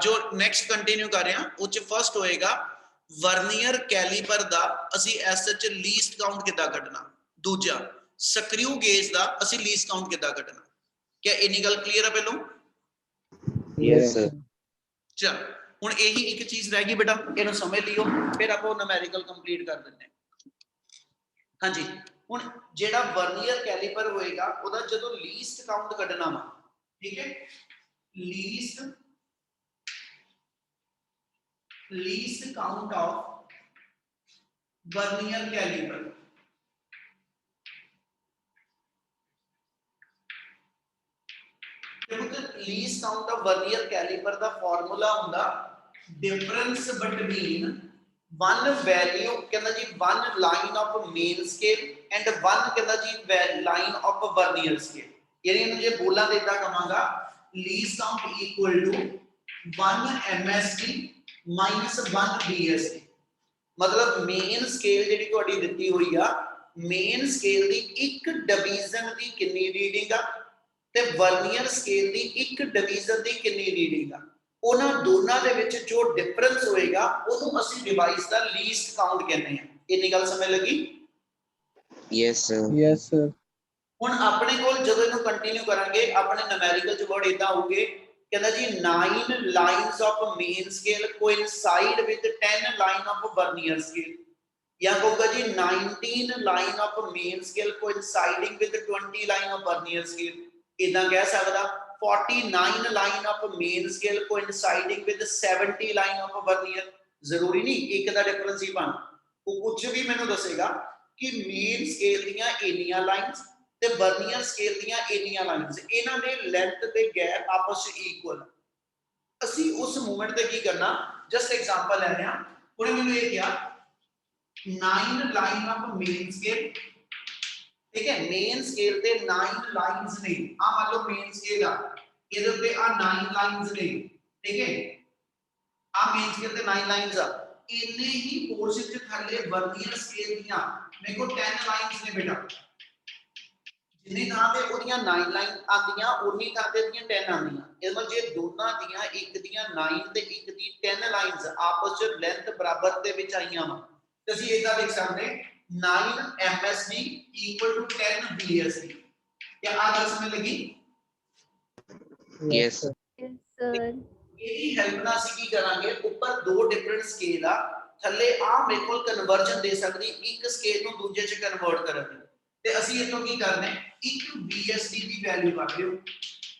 जो next continue कर रहे हैं उस फर्स्ट होएगा वर्नियर कैलीपर दा असी एस च लीस्ट काउंट किदा कढना, दूजा स्क्रू गेज दा असी लीस्ट काउंट किदा कढना। क्या इन्नी गल क्लियर है पहलों? Yes sir. चल हुण यही एक चीज रह गई बेटा, इहनूं समझ लियो फिर आपां न्यूमेरिकल कंप्लीट कर दिंदे हां। हाँ जी, हुण जेड़ा वर्नियर कैलीपर होएगा ओदा जदों लीस्ट काउंट कढना वा, ठीक है, least count of vernier caliper. Least count of vernier caliper दा फार्मूला हुंदा डिफरेंस बिटवीन वन वैल्यू कहंदा जी one line of main scale and one कहंदा जी लाइन ऑफ वर्नियर स्केल। यानी इन्हू जे बोला तो इदा कहांगा least count equal to 1 MSD minus 1 BSD। मतलब मेन स्केल जिहड़ी तुहाडी दित्ती हुई आ, मेन स्केल दी एक डिवीजन दी कितनी रीडिंग आ ते वर्नियर स्केल दी एक डिवीजन दी कितनी रीडिंग आ, उन्हां दोनां दे विच जो डिफरेंस होएगा ओनू असीं डिवाइस दा लीस्ट काउंट कहने आ। इन्नी गल समझ लगी? Yes sir. Yes sir. हुण अपने कोल जदों इहनूं कंटिन्यू करांगे अपने न्यूमेरिकल च वर्ड इदां होगे कहंदा जी 9 lines of main scale coincide with 10 line of vernier scale, या कहूगा जी 19 line of main scale coinciding with 20 line of vernier scale. इदां कह सकदा 49 line of main scale coinciding with 70 line of vernier. जरूरी नहीं एक दा डिफरेंस ही बन, वो कुछ भी मैनू दसेगा कि मेन स्केल दियां इन्नियां लाइंस ते वर्नियर स्केल दियां इन्नियां लाइंस, इन्हां दे लेंथ ते गैप आपस च इक्वल। असी उस मूवमेंट ते की करना, जस्ट एग्जांपल ले रहे हैं। हुण मैनू ये क्या 9 लाइन ऑफ मेन स्केल, ठीक है, मेन स्केल ते 9 लाइंस ने, आ मान लो मेन स्केल आ इहदे उत्ते आ 9 लाइंस ने, ठीक है, आ मेन स्केल ते 9 लाइंस आ, इन्ने ही पोर्शन च थल्ले वर्नियर स्केल दियां मेरे को 10 लाइंस ने बेटा। जिन्नी थां ते ओदियां 9 लाइन आंदियां उन्नी थां ते दियां 10 आंदियां। इस मतलब जे दोनां दियां एक दियां 9 ते एक दी 10 लाइंस आपस च लेंथ बराबर दे विच आईयां वा ते ਅਸੀਂ ਇਦਾਂ ਲਿਖ ਸਕਦੇ 9 MSD equal to 10 BSD। क्या आ गल समझ लगी? Yes yes sir. ਇਹਦੀ ਹੈਲਪ ਨਾਲ ਅਸੀਂ ਕੀ ਕਰਾਂਗੇ, ਉੱਪਰ ਦੋ ਡਿਫਰੈਂਟ ਸਕੇਲ ਆ, ਥੱਲੇ ਆ ਮੇਰੇ ਕੋਲ ਕਨਵਰਜਨ ਦੇ ਸਕਦੀ ਇੱਕ ਸਕੇਲ ਨੂੰ ਦੂਜੇ ਚ ਕਨਵਰਟ ਕਰਨ ਦੀ, ਤੇ ਅਸੀਂ ਇਤੋਂ ਕੀ ਕਰਨਾ ਹੈ ਇੱਕ BSD ਦੀ ਵੈਲਿਊ ਕੱਢ ਲਿਓ।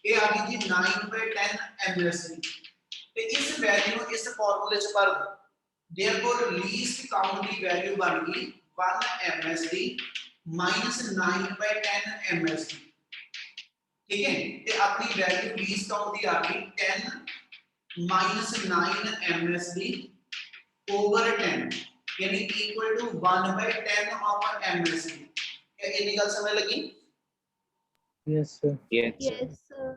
ਇਹ ਆ ਗਈ ਜੀ 9/10 MSD ਤੇ ਇਸ ਵੈਲਿਊ ਨੂੰ ਇਸ ਫਾਰਮੂਲੇ ਚ ਭਰ ਦਿਓ। देयरफॉर लीस्ट काउंट की वैल्यू बन गई 1 MSD माइनस 9/10 MSD, ठीक है, ते अपनी वैल्यू लीस्ट काउंट की आ गई 10 माइनस 9 MSD ओवर 10 यानी इक्वल टू 1/10 ऑफ MSD। क्या इतनी गल समझ लगी? Yes sir. Yes sir.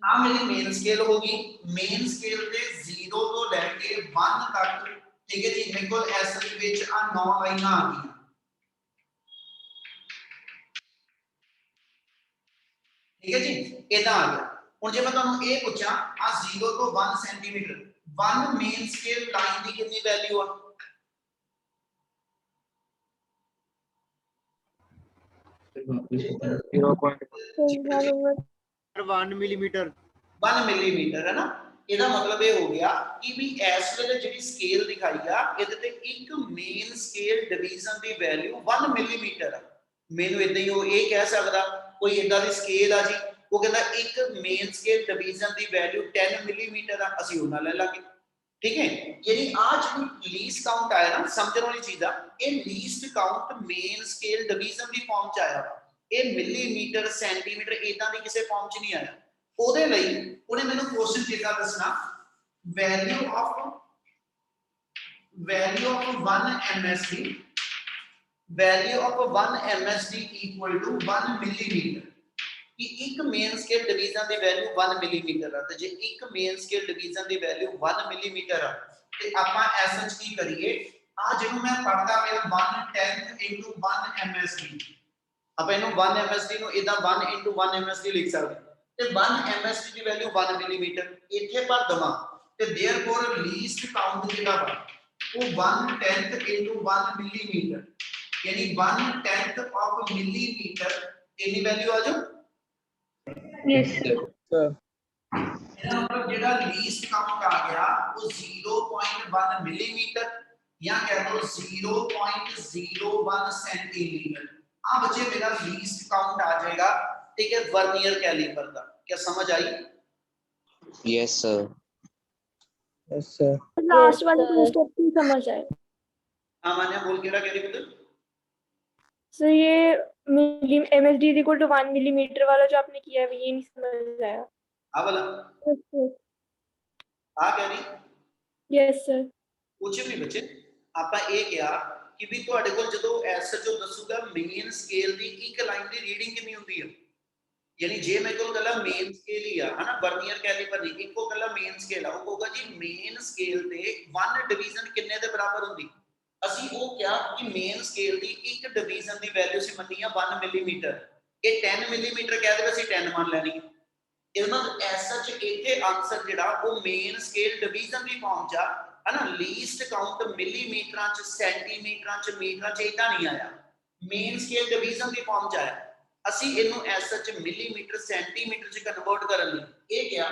आ मेरी मेन स्केल होगी, मेन स्केल पे 0 तो लेके 1 तक, ठीक है जी, मेरे को एस विच आ 9 लाइनां आ गई, ठीक है जी, इदा आ गया। हुण जे मैं तुहानू ये पूछां आ 0 तो 1 सेंटीमीटर 1 मेन स्केल लाइन दी कितनी वैल्यू आ? 1 मिलीमीटर 1 मिलीमीटर है ना। ਇਹਦਾ मतलब ये हो गया कि भी इस वेले ਜਿਹੜੀ स्केल दिखाई आ ਇਹਦੇ ਤੇ ਇੱਕ ਮੇਨ स्केल डिवीजन ਦੀ वैल्यू 1 मिलीमीटर है। ਮੈਨੂੰ ਇਦਾਂ ਹੀ ਉਹ ਇਹ ਕਹਿ ਸਕਦਾ ਕੋਈ ਇਦਾਂ ਦੀ स्केल ਆ ਜੀ, ਉਹ ਕਹਿੰਦਾ ਇੱਕ ਮੇਨ स्केल डिवीजन ਦੀ वैल्यू 10 मिलीमीटर ਆ, ਅਸੀਂ ਉਹਨਾਂ ਲੈ ਲਾਂਗੇ, ठीक है। यानी आज जो लीस्ट काउंट आया ना, समझने वाली चीज आ, ये least count main scale division ਦੀ ਫਾਰਮ ਚ ਆਇਆ, ਇਹ ਮਿਲੀਮੀਟਰ ਸੈਂਟੀਮੀਟਰ ਇਦਾਂ ਦੀ ਕਿਸੇ ਫਾਰਮ ਚ ਨਹੀਂ ਆਇਆ। ਉਹਦੇ ਲਈ ਉਹਨੇ ਮੈਨੂੰ ਕੁਐਸਚਨ ਦਿੱਤਾ ਦੱਸਣਾ value of 1 MSD, value of 1 MSD equal to 1 millimetre कि एक मेन स्केल डिवीजन दी वैल्यू 1 मिलीमीटर है। तो जे एक मेन स्केल डिवीजन दी वैल्यू 1 मिलीमीटर है ते आपां ऐसा की करिए आ जिनु मैं पढ़दा पिया 1/10 into 1 MSD, अब इनु 1 MSD नु इदा 1 into 1 MSD लिख सकदे। ਤੇ 1 MSD ਦੀ ਵੈਲਿਊ 1 ਮਿਲੀਮੀਟਰ ਇੱਥੇ ਭਰ ਦਵਾਂ ਤੇ देयरफॉर ਲੀਸਟ ਕਾਊਂਟ ਜਿਹੜਾ ਵਾ ਉਹ 1/10 into 1 ਮਿਲੀਮੀਟਰ यानी 1/10 ऑफ मिलीमीटर कितनी वैल्यू आ जाओ Yes, sir. sir, ਇਹਦਾ ਮਤਲਬ ਜਿਹੜਾ ਲੀਸਟ ਕਾਊਂਟ ਆ ਗਿਆ ਉਹ 0.1 ਮਿਲੀਮੀਟਰ ਜਾਂ ਕਹਿ ਲਓ 0.01 सेंटीमीटर ਆ बच्चे मेरा लीस्ट काउंट आ जाएगा ठीक है वर्नियर कैलिपर का क्या समझ आई yes sir, yes sir, Last one step ही समझ आए. हां मान्या बोल के कह रही पुत्र सर ये MSD is equal to 1 millimetre वाला जो आपने किया है ये नहीं समझ आया. आ वाला Yes, sir. आ कह रही Yes, sir. ਕੁਝ ਵੀ ਬੱਚੇ ਆਪਾਂ ਇਹ ਕਿਹਾ ਕਿ ਵੀ ਤੁਹਾਡੇ ਕੋਲ ਜਦੋਂ ਐਸਐਚਓ ਦੱਸੂਗਾ ਮੇਨ ਸਕੇਲ ਦੀ ਇੱਕ ਲਾਈਨ ਦੀ ਰੀਡਿੰਗ ਕਿੰਨੀ ਹੁੰਦੀ ਹੈ ਯਾਨੀ ਜੇ ਮੇਰੇ ਕੋਲ ਗੱਲਾਂ ਮੇਨ ਸਕੇਲ ਹੀ ਆ ਹਨਾ ਵਰਨੀਅਰ ਕੈਲੀਪਰ ਨਹੀਂ ਇੱਕੋ ਗੱਲਾਂ ਮੇਨ ਸਕੇਲ ਆ ਉਹ ਕਹੂਗਾ ਜੀ ਮੇਨ ਸਕੇਲ ਤੇ 1 ਡਿਵੀਜ਼ਨ ਕਿੰਨੇ ਦੇ ਬਰਾਬਰ ਹੁੰਦੀ ਅਸੀਂ ਉਹ ਕਿਹਾ ਕਿ ਮੇਨ ਸਕੇਲ ਦੀ ਇੱਕ ਡਿਵੀਜ਼ਨ ਦੀ ਵੈਲਿਊ ਸੀ ਮੰਨੀ ਆ 1 ਮਿਲੀਮੀਟਰ ਇਹ 10 ਮਿਲੀਮੀਟਰ ਕਹਿ ਦੇ ਅਸੀਂ 10 ਮੰਨ ਲੈਣੀ ਇਹਦਾ ਮਤਲਬ ਐਸਐਚ ਇੱਥੇ ਆਨਸਰ ਜਿਹੜਾ ਉਹ ਮੇਨ ਸਕੇਲ ਡਿਵੀਜ਼ਨ ਦੀ ਫਾਰਮ ਚ ਆ है ना लीस्ट काउंट मिलीमीटर च सेंटीमीटर च मीटर च इतना नहीं आया मेन स्केल डिवीजन की फॉर्म च आया ਅਸੀਂ ਇਹਨੂੰ ਐਸਐਚ ਮਿਲੀਮੀਟਰ ਸੈਂਟੀਮੀਟਰ ਚ ਕਨਵਰਟ ਕਰਨ ਲਈ ਇਹ ਕਿਹਾ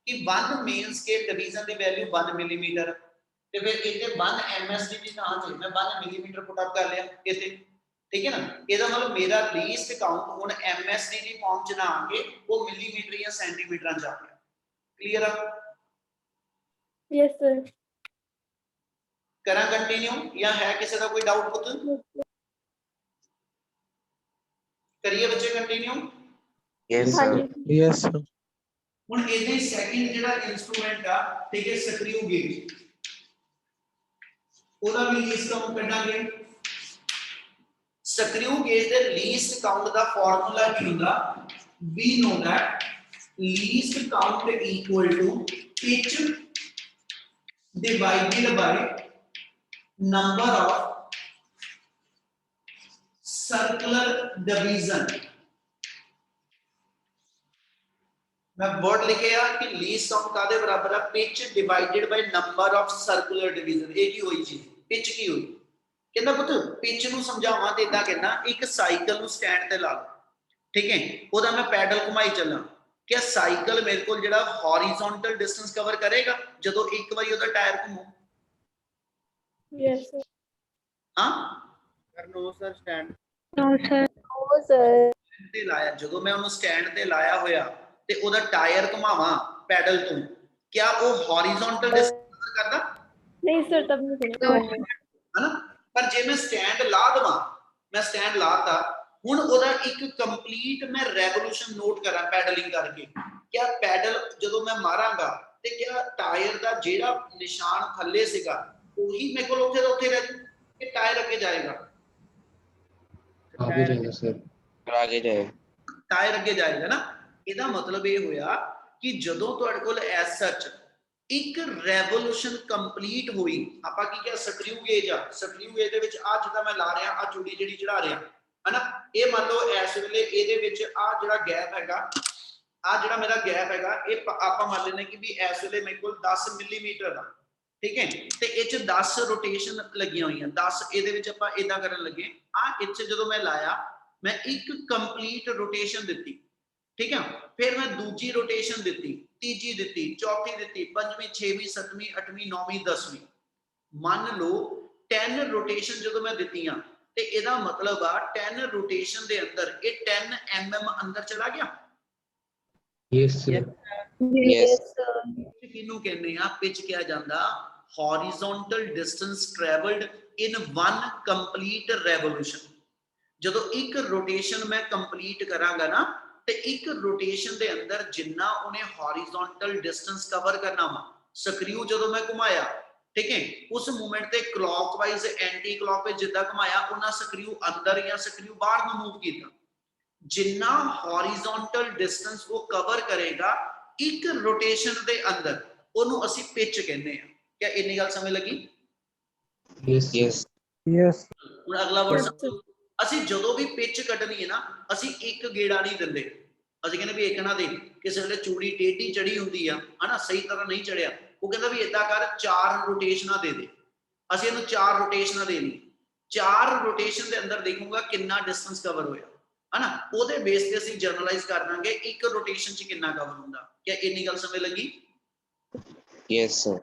ਕਿ 1 ਮੇਨ ਸਕੇਲ ਡਿਵੀਜ਼ਨ ਦੀ ਵੈਲਿਊ 1 ਮਿਲੀਮੀਟਰ ਤੇ ਫਿਰ ਇੱਥੇ 1 ਐਮਐਸਡੀ ਦੀ ਥਾਂ ਤੇ ਮੈਂ 1 ਮਿਲੀਮੀਟਰ ਪੁੱਟ ਅਪ ਕਰ ਲਿਆ ਇੱਥੇ ਠੀਕ ਹੈ ਨਾ ਇਹਦਾ ਮਤਲਬ ਮੇਰਾ ਲੀਸਟ ਕਾਊਂਟ ਹੁਣ ਐਮਐਸਡੀ ਦੀ ਫਾਰਮ ਚ ਨਾ ਆ ਕੇ ਉਹ ਮਿਲੀਮੀਟਰ ਜਾਂ ਸੈਂਟੀਮੀਟਰਾਂ ਚ ਆ ਗਿਆ ਕਲੀਅਰ ਆ Yes, sir. करा कंटिन्यू या है किसी का कोई डाउट पुत्र करिए बच्चे कंटिन्यू yes हाँ sir, जी. yes sir, ਹੁਣ ਇਹਦੇ ਸੈਕਿੰਡ ਜਿਹੜਾ ਇਨਸਟਰੂਮੈਂਟ ਆ ਠੀਕ ਹੈ ਸਕਰੀਊ ਗੇਜ ਉਹਦਾ ਵੀ ਲੀਸਟ ਕਾਊਂਟ ਕੱਢਾਂਗੇ ਸਕਰੀਊ ਗੇਜ ਦੇ ਲੀਸਟ ਕਾਊਂਟ ਦਾ ਫਾਰਮੂਲਾ ਕੀ ਹੁੰਦਾ we know that least count equal to pitch divided by number of circular division मैं वर्ड लिखे आ कि लीस्ट काउंट कादे बराबर है pitch divided by number of circular division एक ही हुई चीज पिच की हुई कहना पुत्र पिच नु समझावां ते इदा कहना एक साइकिल नु स्टैंड ते ला लो ठीक है ओदा मैं पैडल घुमाई चलना क्या साइकिल मेरे को जेड़ा हॉरिजॉन्टल डिस्टेंस कवर करेगा जदों एक बारी ओदा टायर घुमो Yes, sir. हां sir, no sir, stand, No, sir. No, sir. ਤੇ ਲਾਇਆ ਜਦੋਂ ਮੈਂ ਉਹਨੂੰ ਸਟੈਂਡ ਤੇ ਲਾਇਆ ਹੋਇਆ ਤੇ ਉਹਦਾ ਟਾਇਰ ਘੁਮਾਵਾਂ ਪੈਡਲ ਤੋਂ क्या वो हॉरिजॉन्टल डिस्टेंस कवर करदा नहीं sir तब नहीं करेगा. है ना पर जे मैं स्टैंड ला दवा मैं स्टैंड लाता हुन ओदा एक कंप्लीट मैं रेवोल्यूशन नोट करा पैडलिंग करके क्या पैडल जदों मैं मारांगा ते क्या टायर दा जेड़ा निशान थल्ले सीगा ਉਹੀ ਮੇਰੇ ਕੋਲ ਉੱਥੇ ਦਾ ਉੱਥੇ ਰਹਿ ਜੂ ਕਿ ਟਾਇਰ ਅੱਗੇ ਜਾਏਗਾ आगे जाएगा sir, आगे जाएगा, ਟਾਇਰ ਅੱਗੇ ਜਾਏਗਾ ਨਾ ਇਹਦਾ ਮਤਲਬ ਇਹ ਹੋਇਆ ਕਿ ਜਦੋਂ ਤੁਹਾਡੇ ਕੋਲ ਐਸ ਸੱਚ ਇੱਕ ਰੈਵੋਲੂਸ਼ਨ ਕੰਪਲੀਟ ਹੋਈ ਆਪਾਂ ਕੀ ਕਿਹਾ ਸਕਰੀਊ ਗੇਜ ਆ ਸਕਰੀਊ ਗੇਜ ਦੇ ਵਿੱਚ ਆ ਜਿੱਦਾਂ ਮੈਂ ਲਾ ਰਿਹਾ ਆ ਚੂੜੀ ਜਿਹੜੀ ਚੜਾ ਰਿਹਾ ਹਨਾ ਇਹ ਮੰਨ ਲਓ ਇਸ ਵੇਲੇ ਇਹਦੇ ਵਿੱਚ ਆ ਜਿਹੜਾ ਗੈਪ ਹੈਗਾ ਆ ਜਿਹੜਾ ਮੇਰਾ ਗੈਪ ਹੈਗਾ ਇਹ ਆਪਾਂ ਮੰਨ ਲੈਨੇ ਕਿ ਵੀ ਇਸ ਵੇਲੇ ਮੇਰੇ ਕੋਲ 10 ਮਿਲੀਮੀਟਰ ਦਾ ਠੀਕ ਹੈ ਤੇ ਇਹ ਚ 10 ਰੋਟੇਸ਼ਨ ਲੱਗੀਆਂ ਹੋਈਆਂ 10 ਇਹਦੇ ਵਿੱਚ ਆਪਾਂ ਇਦਾਂ ਕਰਨ ਲੱਗੇ ਆ ਇੱਥੇ ਜਦੋਂ ਮੈਂ ਲਾਇਆ ਮੈਂ ਇੱਕ ਕੰਪਲੀਟ ਰੋਟੇਸ਼ਨ ਦਿੱਤੀ ठीक है फिर मैं दूसरी रोटेशन दी तीजी दी चौथी दी पंजवीं छेवीं सतवीं अठवीं नौवीं 10वीं मान लो 10 रोटेशन जो मैं दित्तियां ते एदा मतलब आ 10 रोटेशन दे अंदर ये 10 mm अंदर चला गया yes sir, Yes, sir. किनु कहने आ पिच किया जांदा horizontal distance travelled in one complete revolution जदों एक रोटेशन मैं कंप्लीट करांगा ना ਤੇ ਇੱਕ ਰੋਟੇਸ਼ਨ ਦੇ ਅੰਦਰ ਜਿੰਨਾ ਉਹਨੇ ਹੌਰੀਜ਼ੌਂਟਲ ਡਿਸਟੈਂਸ ਕਵਰ ਕਰਨਾ ਵਾ ਸਕਰੀਊ ਜਦੋਂ ਮੈਂ ਘੁਮਾਇਆ ਠੀਕ ਹੈ ਉਸ ਮੂਵਮੈਂਟ ਤੇ ਕਲੌਕਵਾਈਜ਼ ਐਂਟੀ ਕਲੌਕਵਾਈਜ਼ ਜਿੱਦਾਂ ਘੁਮਾਇਆ ਉਹਨਾਂ ਸਕਰੀਊ ਅੰਦਰ ਜਾਂ ਸਕਰੀਊ ਬਾਹਰ ਨੂੰ ਮੂਵ ਕੀਤਾ ਜਿੰਨਾ ਹੌਰੀਜ਼ੌਂਟਲ ਡਿਸਟੈਂਸ ਉਹ ਕਵਰ ਕਰੇਗਾ ਇੱਕ ਰੋਟੇਸ਼ਨ ਦੇ ਅੰਦਰ ਉਹਨੂੰ ਅਸੀਂ ਪਿਚ ਕਹਿੰਦੇ ਆ ਕੀ ਇੰਨੀ ਗੱਲ ਸਮਝ ਲੱਗੀ yes yes, yes, ਹੁਣ ਅਗਲਾ ਵਰਡ ਅਸੀਂ ਜਦੋਂ ਵੀ ਪਿਚ ਕੱਢਣੀ ਹੈ ਨਾ ਅਸੀਂ ਇੱਕ ਗੇੜਾ ਨਹੀਂ ਦਿੰਦੇ ਅਸੀਂ ਕਹਿੰਦੇ ਵੀ ਇੱਕ ਨਾ ਦੇ ਕਿਸੇ ਵੇਲੇ ਚੂੜੀ ਟੇਢੀ ਚੜੀ ਹੁੰਦੀ ਆ ਹਨਾ, ਸਹੀ ਤਰ੍ਹਾਂ ਨਹੀਂ ਚੜਿਆ, ਉਹ ਕਹਿੰਦਾ ਵੀ ਏਦਾਂ ਕਰ 4 ਰੋਟੇਸ਼ਨਾਂ ਦੇ ਦੇ। ਅਸੀਂ ਇਹਨੂੰ 4 ਰੋਟੇਸ਼ਨਾਂ ਦੇਣੀ, 4 ਰੋਟੇਸ਼ਨ ਦੇ ਅੰਦਰ ਦੇਖੂਗਾ ਕਿੰਨਾ ਡਿਸਟੈਂਸ ਕਵਰ ਹੋਇਆ ਹਨਾ, ਉਹਦੇ ਬੇਸ ਤੇ ਅਸੀਂ ਜਨਰਲਾਈਜ਼ ਕਰ ਦਾਂਗੇ ਇੱਕ ਰੋਟੇਸ਼ਨ 'ਚ ਕਿੰਨਾ ਕਵਰ ਹੁੰਦਾ। ਕਿਆ ਇੰਨੀ ਗੱਲ ਸਮਝ ਲੱਗੀ? Yes, sir.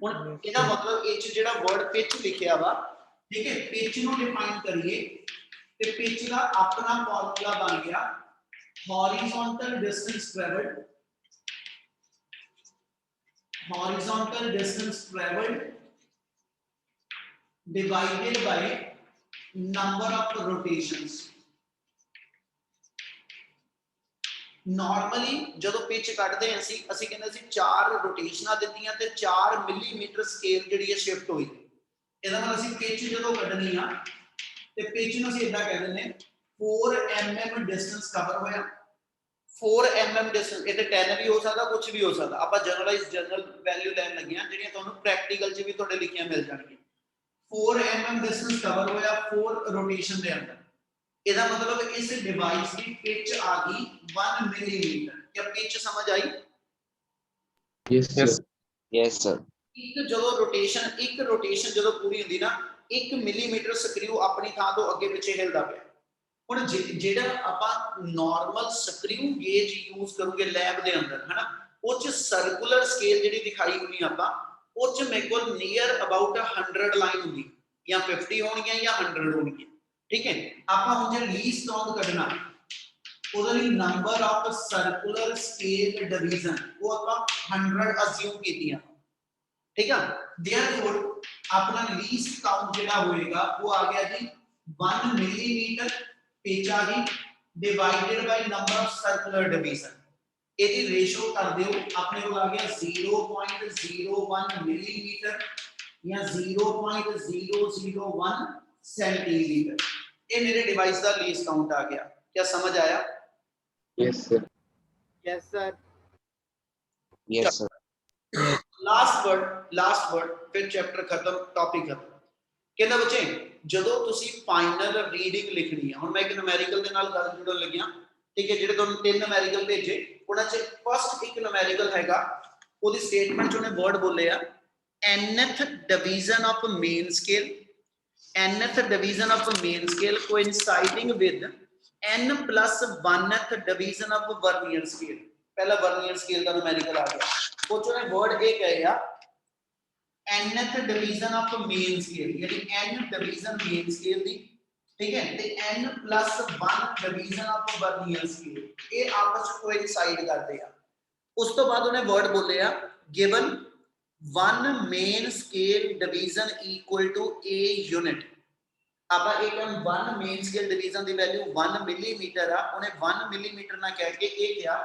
ਹੁਣ ਇਹਦਾ ਮਤਲਬ ਇਹ 'ਚ ਜਿਹੜਾ ਵਰਡ ਪਿਚ ਲਿਖਿਆ ਵਾ, ਠੀਕ ਹੈ, ਪਿਚ ਨੂੰ ਡਿਫਾਈਨ ਕਰੀਏ ਤੇ ਪਿਚ ਦਾ ਆਪਣਾ ਫਾਰਮੂਲਾ ਬਣ ਗਿਆ horizontal distance traveled, horizontal distance traveled divided by number of rotations। Normally ਜਦੋਂ ਪਿਚ ਕੱਢਦੇ ਹਾਂ ਅਸੀਂ ਕਹਿੰਦੇ ਸੀ 4 ਰੋਟੇਸ਼ਨਾਂ ਦਿੱਤੀਆਂ ਤੇ 4 ਮਿਲੀਮੀਟਰ ਸਕੇਲ ਜਿਹੜੀ ਹੈ ਸ਼ਿਫਟ ਹੋਈ। ਇਹਦਾ ਮਤਲਬ ਅਸੀਂ ਪਿਚ ਜਦੋਂ ਕੱਢਣੀ ਆ ਤੇ ਪਿਚ ਨੂੰ ਅਸੀਂ ਇਦਾਂ ਕਹਿ ਦਿੰਦੇ 4 mm ਡਿਸਟੈਂਸ ਕਵਰ ਹੋਇਆ। 4 mm ਡਿਸਟੈਂਸ, ਇਹ ਤੇ 10 ਵੀ ਹੋ ਸਕਦਾ, ਕੁਝ ਵੀ ਹੋ ਸਕਦਾ, ਆਪਾਂ ਜਨਰਲ ਵੈਲਿਊ ਲੈਣ ਲੱਗੇ ਆ ਜਿਹੜੀਆਂ ਤੁਹਾਨੂੰ ਪ੍ਰੈਕਟੀਕਲ 'ਚ ਵੀ ਤੁਹਾਡੇ ਲਿਖੀਆਂ ਮਿਲ ਜਾਣਗੀਆਂ। 4 mm ਡਿਸਟੈਂਸ ਕਵਰ ਹੋਇਆ 4 ਰੋਟੇਸ਼ਨ ਦੇ ਅੰਦਰ। ਇਹਦਾ ਮਤਲਬ ਇਸ ਡਿਵਾਈਸ ਦੀ ਪਿਚ ਆ ਗਈ 1 ਮਿਲੀਮੀਟਰ। ਕੀ ਪਿਚ ਸਮਝ ਆਈ? Yes, sir. Yes, sir. ਇੱਕ ਰੋਟੇਸ਼ਨ ਜਦੋਂ ਪੂਰੀ ਹੁੰਦੀ ਨਾ 1 ਮਿਲੀਮੀਟਰ ਸਕਰੂ ਆਪਣੀ ਥਾਂ ਤੋਂ ਅੱਗੇ ਪਿੱਛੇ ਹਿਲਦਾ ਪਿਆ। ਹੁਣ ਜਿਹੜਾ ਆਪਾਂ ਨਾਰਮਲ ਸਕਰੂ ਗੇਜ ਯੂਜ਼ ਕਰੋਗੇ ਲੈਬ ਦੇ ਅੰਦਰ ਹਨਾ, ਉਹ 'ਚ ਸਰਕੂਲਰ ਸਕੇਲ ਜਿਹੜੀ ਦਿਖਾਈ ਹੋਣੀ ਆਪਾਂ, ਉਹ 'ਚ ਮੇਰੇ ਕੋਲ ਨੀਅਰ ਅਬਾਊਟ 100 ਲਾਈਨ ਹੁੰਦੀ, ਜਾਂ 50 ਹੋਣਗੀਆਂ ਜਾਂ 100 ਹੋਣਗੀਆਂ, ਠੀਕ ਹੈ। ਆਪਾਂ ਹੁਣ ਜੇ ਲੀਸਟ ਕਾਊਂਟ ਕੱਢਣਾ, ਉਹਦੇ ਲਈ number of circular scale division ਉਹ ਆਪਾਂ 100 ਅਸਿਊਮ ਕੀਤੀਆਂ, ਠੀਕ ਆ। ਦੇਅਰਫੋਰ ਆਪਣਾ ਲੀਸਟ ਕਾਊਂਟ ਜਿਹੜਾ ਹੋਏਗਾ ਉਹ ਆ ਗਿਆ ਜੀ 1 ਮਿਲੀਮੀਟਰ ਪਿਚ ਆ ਗਈ divided by number of circular division. ਇਹਦੀ ਰੇਸ਼ੋ ਕਰ ਦਿਓ, ਆਪਣੇ ਕੋਲ ਆ ਗਿਆ 0.01 ਮਿਲੀਮੀਟਰ ਜਾਂ 0.001 सेंटीमीटर। ये मेरे डिवाइस का लीस्ट काउंट आ गया। क्या समझ आया? Yes, sir. Yes, sir. Yes, sir. Last word फिर चैप्टर खत्म, टॉपिक खत्म। कहना बच्चे ਜਦੋਂ ਤੁਸੀਂ ਫਾਈਨਲ ਰੀਡਿੰਗ ਲਿਖਣੀ ਹੈ, ਹੁਣ ਮੈਂ ਇੱਕ ਨੂਮੈਰੀਕਲ ਦੇ ਨਾਲ ਗੱਲ ਜੁੜਨ ਲੱਗਿਆ, ਠੀਕ ਹੈ, ਜਿਹੜੇ ਤੁਹਾਨੂੰ 3 ਨੂਮੈਰੀਕਲ ਭੇਜੇ ਉਹਨਾਂ 'ਚ ਫਸਟ ਇੱਕ ਨੂਮੈਰੀਕਲ ਹੈਗਾ, ਉਹਦੀ ਸਟੇਟਮੈਂਟ 'ਚ ਉਹਨੇ ਵਰਡ ਬੋਲੇ ਆ nth division of main scale, nth division of main scale coinciding with n plus 1th division of vernier scale। पहला vernier scale का numerical आ गया, कुछ ने word एक है या nth division of main scale, यानी n division main scale दी, ठीक है, ते n plus 1 division of vernier scale ये आपस में coincide करते हैं। उस तो बाद उन्हें word बोले आ given 1 main scale division equal to a unit। ਆਪਾਂ एक 1 मेन स्केल डिवीजन दी वैल्यू 1 मिलीमीटर आ, उन्हें 1 मिलीमीटर ना कह के ये क्या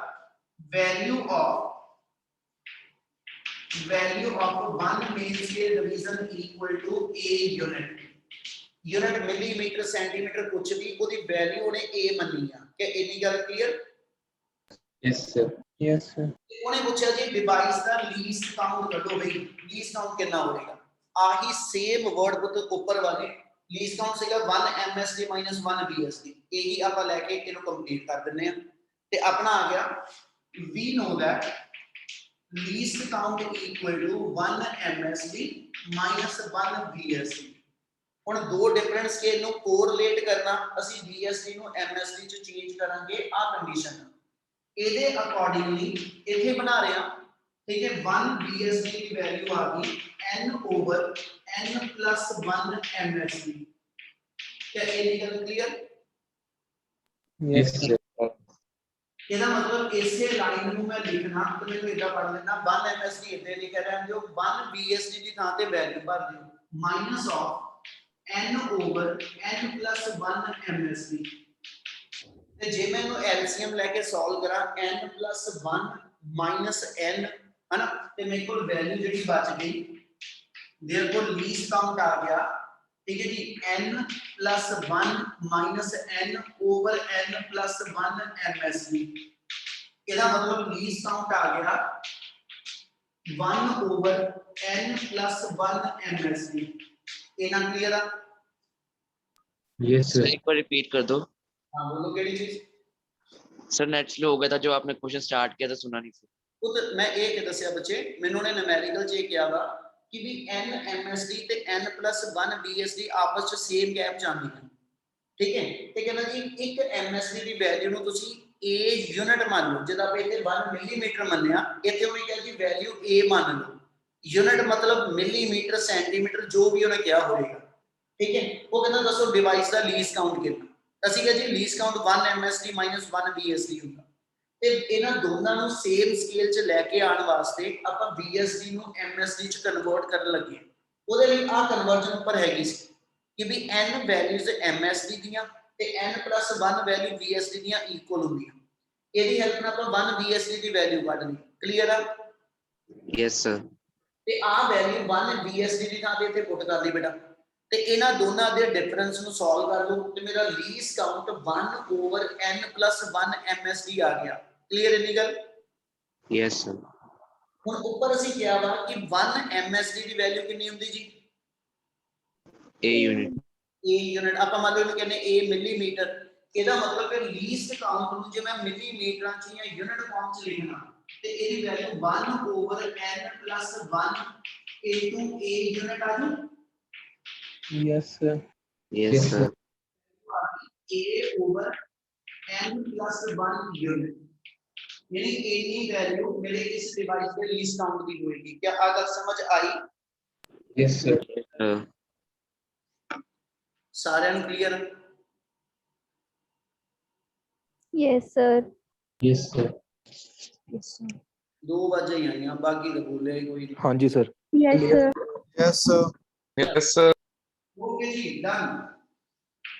value of 1 main scale division equal to a unit. Unit millimetre centimetre कुछ भी ओदी वैल्यू ने a मन्नी आ। क्या इतनी गल clear? Yes, sir. Yes, sir. उन्हें पूछा जी डिवाइस का लीस्ट काउंट करो भाई, लीस्ट काउंट कितना होगा? आही सेम वर्ड बुक ऊपर वाले लीस्ट काउंट ਸੀਗਾ 1 MSD - 1 BSD। ਇਹੀ ਆਪਾਂ ਲੈ ਕੇ ਇਹਨੂੰ ਕੰਪਲੀਟ ਕਰ ਦਿੰਨੇ ਆ ਤੇ ਆਪਣਾ ਆ ਗਿਆ we know that least count equal to 1 MSD - 1 BSD। ਹੁਣ ਦੋ ਡਿਫਰੈਂਟ ਸਕੇਲ ਨੂੰ ਕੋਰਿਲੇਟ ਕਰਨਾ, ਅਸੀਂ BSD ਨੂੰ MSD ਚ ਚੇਂਜ ਕਰਾਂਗੇ ਆ ਕੰਡੀਸ਼ਨ। ਇਹਦੇ ਅਕੋਰਡਿੰਗਲੀ ਇੱਥੇ ਬਣਾ ਰਹੇ ਆ, ठीक है, 1 BSD की वैल्यू आ गई n over n plus 1 MSD। क्या ये निकल क्लियर? Yes, sir. ਇਹਦਾ ਮਤਲਬ ਇਸੇ ਲਾਈਨ ਨੂੰ ਮੈਂ ਲਿਖਣਾ ਤੇ ਮੈਨੂੰ ਇਦਾਂ ਪੜ ਲੈਣਾ 1 MSD ਇੱਥੇ ਲਿਖਿਆ ਰਹਿਣ ਦਿਓ, 1 BSD ਦੀ ਥਾਂ ਤੇ ਵੈਲਿਊ ਭਰ ਦਿਓ minus of n over n plus 1 MSD। ਤੇ ਜੇ ਮੈਂ ਇਹਨੂੰ LCM ਲੈ ਕੇ ਸੋਲਵ ਕਰਾਂ n plus 1 minus n है ना, तो मेरे को वैल्यू ਜਿਹੜੀ ਬਚ ਗਈ देयरफॉर लीस्ट काउंट आ गया, ठीक है जी, n plus 1 minus n over n plus 1 MSD। ਇਹਦਾ ਮਤਲਬ लीस्ट काउंट आ गया 1 over n plus 1 MSD। ਇਹ ਨਾ ਕਲੀਅਰ ਆ? Yes, sir. एक बार रिपीट कर दो। हाँ बोलो केड़ी चीज? सर नेट स्लो हो गया था, जो आपने क्वेश्चन स्टार्ट किया था सुना नहीं सर। ਉਹ ਤਾਂ ਮੈਂ ਇਹ ਕਿ ਦੱਸਿਆ ਬੱਚੇ, ਮੈਨੂੰ ਨੇ ਨੂਮੈਰੀਕਲ 'ਚ ਇਹ ਕਿਹਾ ਵਾ ਕਿ ਵੀ n MSD ਤੇ n + 1 BSD ਆਪਸ 'ਚ ਸੇਮ ਗੈਪ 'ਚ ਆਉਂਦੀਆਂ, ਠੀਕ ਹੈ। ਤੇ ਕਹਿੰਦਾ ਜੀ ਇੱਕ MSD ਦੀ ਵੈਲਿਊ ਨੂੰ ਤੁਸੀਂ A ਯੂਨਿਟ ਮੰਨ ਲਓ, ਜਦੋਂ ਆਪਾਂ ਇੱਥੇ 1 ਮਿਲੀਮੀਟਰ ਮੰਨਿਆ, ਇੱਥੇ ਉਹਨੇ ਕਿਹਾ ਜੀ ਵੈਲਿਊ A ਮੰਨ ਲਓ, ਯੂਨਿਟ ਮਤਲਬ ਮਿਲੀਮੀਟਰ ਸੈਂਟੀਮੀਟਰ ਜੋ ਵੀ ਉਹਨੇ ਕਿਹਾ ਹੋਵੇਗਾ, ਠੀਕ ਹੈ। ਉਹ ਕਹਿੰਦਾ ਦੱਸੋ ਡਿਵਾਈਸ ਦਾ ਲੀਸਟ ਕਾਊਂਟ ਕਿੰਨਾ, ਅਸੀਂ ਕਿਹਾ ਜੀ ਲੀਸਟ ਕਾਊਂਟ 1 MSD - 1 BSD ਹੁੰਦਾ, ਤੇ ਇਹਨਾਂ ਦੋਨਾਂ ਨੂੰ ਸੇਮ ਸਕੇਲ 'ਚ ਲੈ ਕੇ ਆਉਣ ਵਾਸਤੇ ਆਪਾਂ BSD ਨੂੰ MSD 'ਚ ਕਨਵਰਟ ਕਰਨ ਲੱਗੇ। ਉਹਦੇ ਲਈ ਆਹ ਕਨਵਰਜਨ ਉੱਪਰ ਹੈਗੀ ਸੀ ਕਿ ਵੀ n ਵੈਲਿਊਜ਼ MSD ਦੀਆਂ ਤੇ n + 1 ਵੈਲਿਊ BSD ਦੀਆਂ ਇਕੁਅਲ ਹੁੰਦੀਆਂ। ਇਹਦੀ ਹੈਲਪ ਨਾਲ ਆਪਾਂ 1 BSD ਦੀ ਵੈਲਿਊ ਕੱਢ ਲਈ, ਕਲੀਅਰ ਆ? Yes sir. ਤੇ ਆਹ ਵੈਲਿਊ 1 BSD ਦੀ ਥਾਂ ਤੇ ਇੱਥੇ ਪੁੱਟ ਕਰ ਲਈ ਬੇਟਾ, ਤੇ ਇਹਨਾਂ ਦੋਨਾਂ ਦੇ ਡਿਫਰੈਂਸ ਨੂੰ ਸੋਲਵ ਕਰ ਲਓ ਤੇ ਮੇਰਾ ਲੀਸਟ ਕਾਊਂਟ 1/n + 1 MSD ਆ ਗਿਆ। ਕਲੀਅਰ ਇੰਨੀ ਗੱਲ? Yes sir. ਹੁਣ ਉੱਪਰ ਅਸੀਂ ਕਿਹਾ ਵਾ ਕਿ 1 MSD ਦੀ ਵੈਲਿਊ ਕਿੰਨੀ ਹੁੰਦੀ ਜੀ? A unit. A ਯੂਨਿਟ, ਆਪਾਂ ਮੰਨ ਲਓ ਇਹਨੂੰ ਕਹਿੰਦੇ A ਮਿਲੀਮੀਟਰ, ਇਹਦਾ ਮਤਲਬ ਹੈ ਲੀਸਟ ਕਾਊਂਟ ਨੂੰ ਜੇ ਮੈਂ ਮਿਲੀਮੀਟਰਾਂ 'ਚ ਜਾਂ ਯੂਨਿਟ ਫਾਰਮ 'ਚ ਲਿਖਣਾ ਤੇ ਇਹਦੀ ਵੈਲਿਊ 1/n + 1 A ਯੂਨਿਟ ਆ ਜੂ। Yes, sir. Yes sir. A/n + 1 unit, यानी इतनी वैल्यू मेरे इस डिवाइस के लीस्ट काउंट की होगी। क्या अगर समझ आई? Yes, sir. सारे clear? Yes, sir. Yes, sir. Yes, sir. 2 बजे ही आईया, बाकी तो बोले कोई नहीं। हाँ जी सर। Yes, sir. Yes, sir. Yes sir. Okay जी, डन।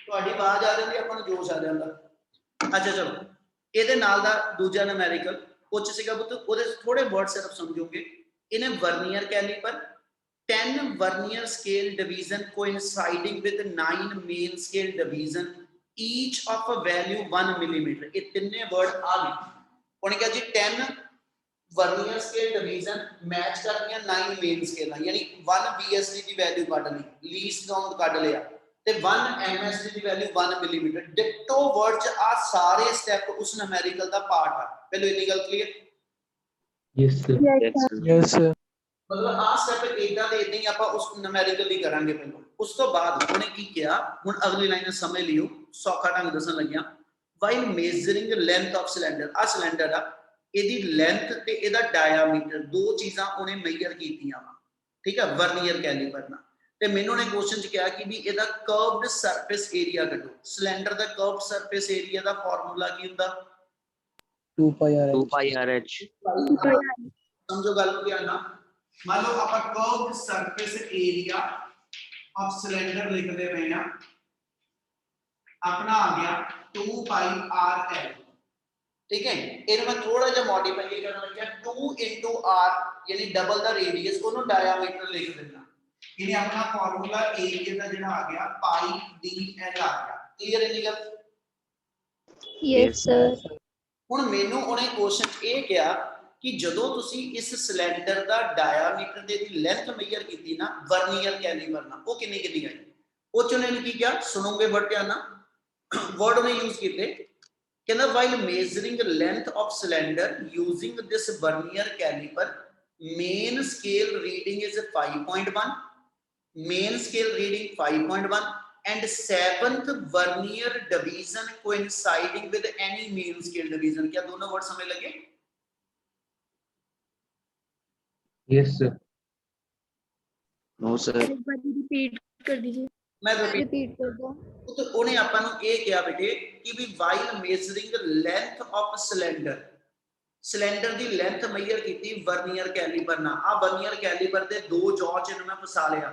ਤੁਹਾਡੀ ਆਵਾਜ਼ ਆ ਜਾਂਦੀ, ਆਪਾਂ ਨੂੰ ਜੋਸ਼ ਆ ਜਾਂਦਾ। ਅੱਛਾ ਚਲੋ, ਇਹਦੇ ਨਾਲ ਦਾ ਦੂਜਾ ਨੂਮੈਰੀਕਲ ਉੱਚ ਸੀਗਾ ਪੁੱਤ, ਉਹਦੇ ਥੋੜੇ ਵਰਡ ਸਿਰਫ ਸਮਝੋਗੇ। ਇਹਨੇ vernier caliper 10 vernier scale division coinciding with 9 main scale division each of a value 1 millimetre, ਇਹ ਤਿੰਨੇ ਵਰਡ ਆ ਗਏ। ਉਹਨੇ ਕਿਹਾ ਜੀ 10 ਵਰਨੀਅਰ ਸਕੇਲ ਡਿਵੀਜ਼ਨ ਮੈਚ ਕਰਦੀਆਂ 9 ਮੇਨ ਸਕੇਲਾਂ, ਯਾਨੀ 1 BSD ਦੀ ਵੈਲਿਊ ਕੱਢ ਲਈ, ਲੀਸਟ ਕਾਊਂਟ ਕੱਢ ਲਿਆ, ਤੇ 1 MSD ਦੀ ਵੈਲਿਊ 1 ਮਿਲੀਮੀਟਰ। ਡਿਟੋ ਵਰਡ 'ਚ ਆ ਸਾਰੇ ਸਟੈਪ ਉਸ ਨੂਮੈਰੀਕਲ ਦਾ ਪਾਰਟ ਆ। ਪਹਿਲਾਂ ਇੰਨੀ ਗੱਲ clear? Yes, sir. Yes, sir. Yes, sir. ਮਤਲਬ ਆ ਸਟੈਪ ਇਦਾਂ ਦੇ ਇਦਾਂ ਹੀ ਆਪਾਂ ਉਸ ਨੂਮੈਰੀਕਲ ਦੀ ਕਰਾਂਗੇ ਪਹਿਲਾਂ। ਉਸ ਤੋਂ ਬਾਅਦ ਉਹਨੇ ਕੀ ਕਿਹਾ, ਹੁਣ ਅਗਲੀ ਲਾਈਨ ਸਮਝ ਲਿਓ, ਸੌਖਾ ਢੰਗ ਦੱਸਣ ਲੱਗਿਆ। While measuring length of cylinder, ਆ ਸਿਲੰਡਰ ਆ, ਇਹਦੀ ਲੈਂਥ ਤੇ ਇਹਦਾ ਡਾਇਆਮੀਟਰ ਦੋ ਚੀਜ਼ਾਂ ਉਹਨੇ ਮੇਜਰ ਕੀਤੀਆਂ ਵਾ, ਠੀਕ ਹੈ, ਵਰਨੀਅਰ ਕੈਲੀਪਰ ਨਾਲ। ਤੇ ਮੈਨੂੰ ਨੇ ਕੁਐਸਚਨ 'ਚ ਕਿਹਾ ਕਿ ਵੀ ਇਹਦਾ ਕਰਵਡ ਸਰਫੇਸ ਏਰੀਆ ਕੱਢੋ। ਸਿਲੰਡਰ ਦਾ ਕਰਵਡ ਸਰਫੇਸ ਏਰੀਆ ਦਾ ਫਾਰਮੂਲਾ ਕੀ ਹੁੰਦਾ? 2 pi r 2 h. पाई आर एच। ਸਮਝੋ ਗੱਲ ਨੂੰ ਧਿਆਨ ਨਾਲ। ਮੰਨ ਲਓ ਆਪਾਂ curved surface area of cylinder ਲਿਖਦੇ ਪਏ ਆ, ਆਪਣਾ ਆ ਗਿਆ 2 pi r l, ਠੀਕ ਹੈ। ਇਹਨੂੰ ਮੈਂ ਥੋੜਾ ਜਿਹਾ ਮੋਡੀਫਾਈ ਕਰਨ ਲੱਗਿਆ, 2 × r ਯਾਨੀ ਡਬਲ ਦਾ ਰੇਡੀਅਸ, ਉਹਨੂੰ ਡਾਇਆਮੀਟਰ ਲਿਖ ਦਿੰਦਾ। ਇਹਨੇ ਆਪਣਾ ਫਾਰਮੂਲਾ ਏਰੀਆ ਦਾ ਜਿਹੜਾ ਆ ਗਿਆ ਪਾਈ dl ਆ ਗਿਆ। ਕਲੀਅਰ ਹੈ ਜੀ ਗੱਲ? Yes, sir. ਹੁਣ ਮੈਨੂੰ ਉਹਨੇ ਕੁਐਸਚਨ ਇਹ ਕਿਹਾ ਕਿ ਜਦੋਂ ਤੁਸੀਂ ਇਸ ਸਿਲੰਡਰ ਦਾ ਡਾਇਆਮੀਟਰ ਦੇ ਦੀ ਲੈਂਥ ਮੇਜਰ ਕੀਤੀ ਨਾ ਵਰਨੀਅਰ ਕੈਲੀਪਰ ਨਾਲ, ਉਹ ਕਿੰਨੀ ਕਿੰਨੀ ਆਈ? ਉਹ ਚ ਉਹਨੇ ਕੀ ਕਿਹਾ, ਸੁਣੋਗੇ ਵਰਡ ਧਿਆਨ ਨਾਲ। ਵਰਡ ਉਹਨੇ ਯੂਜ਼ ਕੀਤੇ, ਕਹਿੰਦਾ while measuring length of cylinder using this vernier caliper main scale reading is 5.1, main scale reading 5.1 and 7th vernier division coinciding with any main scale division। क्या दोनों वर्ड समझ लगे? Yes, sir. No sir. एक बार repeat कर दीजिए। मैं repeat कर दो। तो उन्हें ਆਪਾਂ ਨੂੰ ਇਹ ਕਿਹਾ ਬੇਟੇ ਕਿ ਵੀ while measuring length of cylinder, cylinder the length major ਕੀਤੀ ਵਰਨੀਅਰ ਕੈਲੀਪਰ ਨਾਲ। ਆ ਵਰਨੀਅਰ ਕੈਲੀਪਰ ਦੇ ਦੋ ਜੌ ਚ ਇਹਨੂੰ ਮੈਂ ਫਸਾ ਲਿਆ,